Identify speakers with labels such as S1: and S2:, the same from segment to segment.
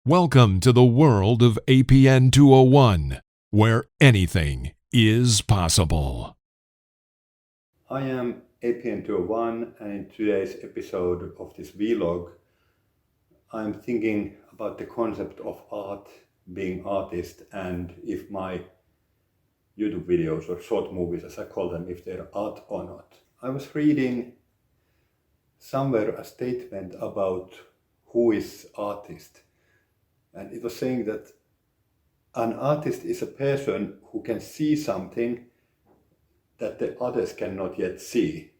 S1: Welcome to the world of APN201, where anything is possible.
S2: I am APN201, and in today's episode of this vlog, I'm thinking about the concept of art, being artist, and if my YouTube videos or short movies, as I call them, if they're art or not. I was reading somewhere a statement about who is artist, and it was saying that an artist is a person who can see something that the others cannot yet see,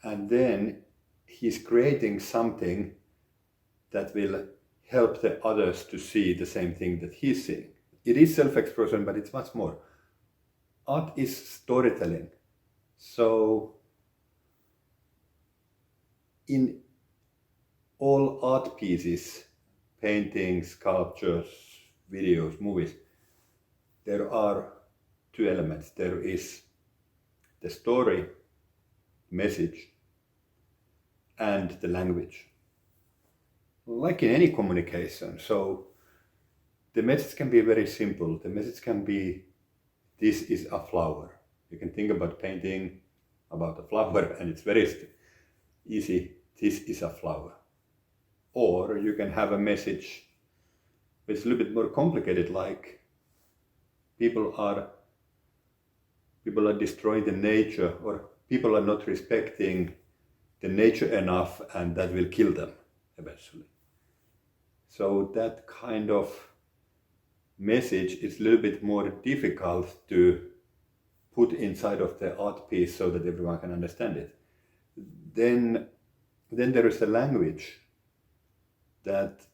S2: and then he's creating something that will help the others to see the same thing that he's seeing. It is self-expression, but it's much more. Art is storytelling. So in all art pieces, paintings, sculptures, videos, movies, there are two elements. There is the story, message, and the language. Like in any communication, so the message can be very simple. The message can be, this is a flower. You can think about painting about a flower and it's very easy, this is a flower. Or you can have a message which is a little bit more complicated, like people are destroying the nature, or people are not respecting the nature enough, and that will kill them eventually. So that kind of message is a little bit more difficult to put inside of the art piece so that everyone can understand it. Then there is a language, that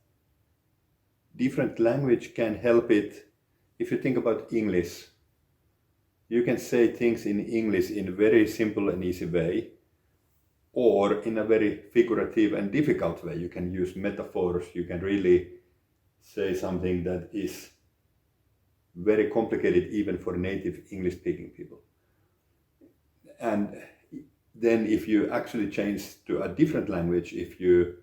S2: different language can help it. If you think about English, you can say things in English in a very simple and easy way, or in a very figurative and difficult way. You can use metaphors, you can really say something that is very complicated even for native English-speaking people. And then if you actually change to a different language, if you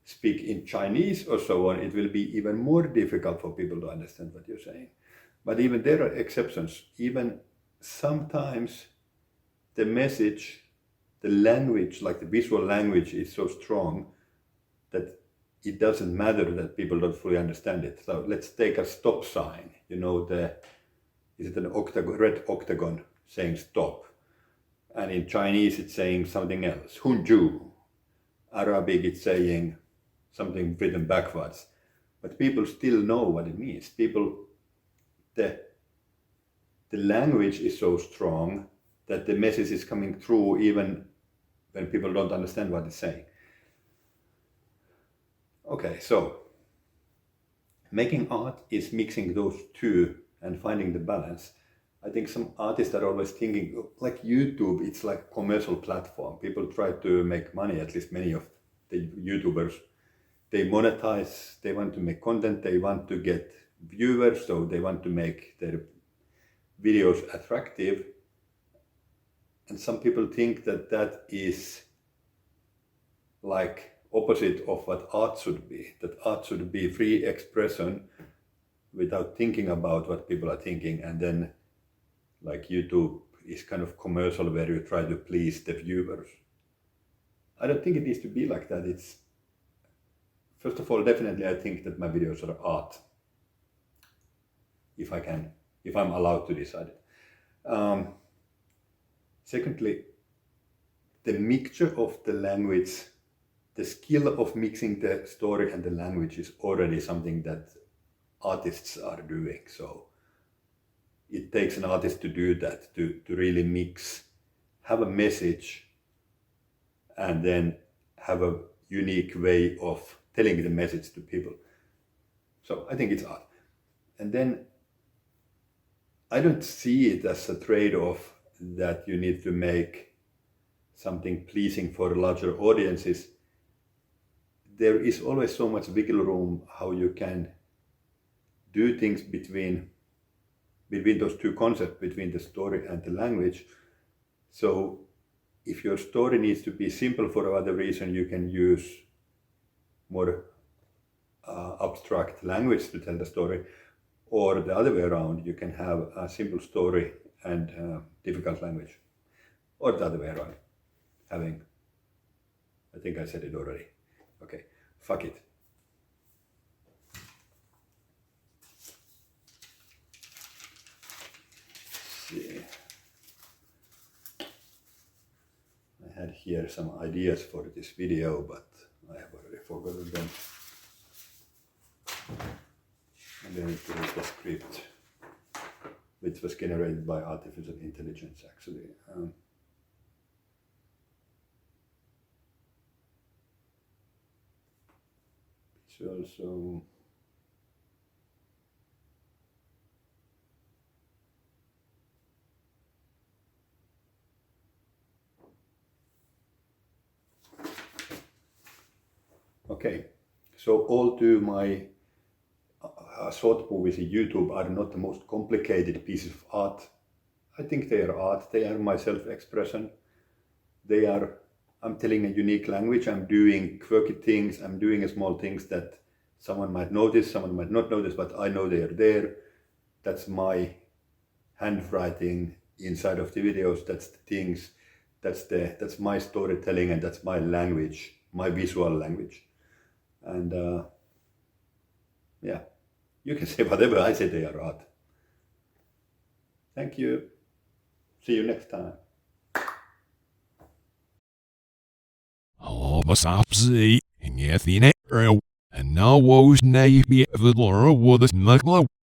S2: speak in Chinese or so on, it will be even more difficult for people to understand what you're saying. But even there are exceptions. Even sometimes the message, the language, like the visual language, is so strong that it doesn't matter that people don't fully understand it. So let's take a stop sign. You know, is it an octagon, red octagon saying stop? And in Chinese it's saying something else. Hunju. Arabic it's saying something written backwards. But people still know what it means. The language is so strong that the message is coming through even when people don't understand what it's saying. Okay, so making art is mixing those two and finding the balance. I think some artists are always thinking, like YouTube, it's like a commercial platform. People try to make money, at least many of the YouTubers. They monetize, they want to make content, they want to get viewers, so they want to make their videos attractive. And some people think that that is like opposite of what art should be, that art should be free expression without thinking about what people are thinking, and then like YouTube is kind of commercial where you try to please the viewers. I don't think it needs to be like that. It's, first of all, definitely I think that my videos are art, if I'm allowed to decide it. Secondly, the mixture of the language, the skill of mixing the story and the language is already something that artists are doing. So it takes an artist to do that, to really mix, have a message, and then have a unique way of telling the message to people. So I think it's art. And then I don't see it as a trade-off that you need to make something pleasing for larger audiences. There is always so much wiggle room how you can do things between those two concepts, between the story and the language. So if your story needs to be simple for other reason, you can use more abstract language to tell the story, or the other way around, you can have a simple story and difficult language, or the other way around, having, I think I said it already. Okay, fuck it. See. I had here some ideas for this video, but I have already forgotten them. And then it is the script, which was generated by artificial intelligence actually. It's also okay. So although my short movies on YouTube are not the most complicated pieces of art, I think they are art. They are my self-expression. They are, I'm telling a unique language. I'm doing quirky things. I'm doing small things that someone might notice, someone might not notice, but I know they are there. That's my handwriting inside of the videos. That's the things. That's my storytelling, and that's my language, my visual language. And yeah, you can say whatever. I say they are art. Thank you. See you next time.
S1: And now was Navy Vidlora with a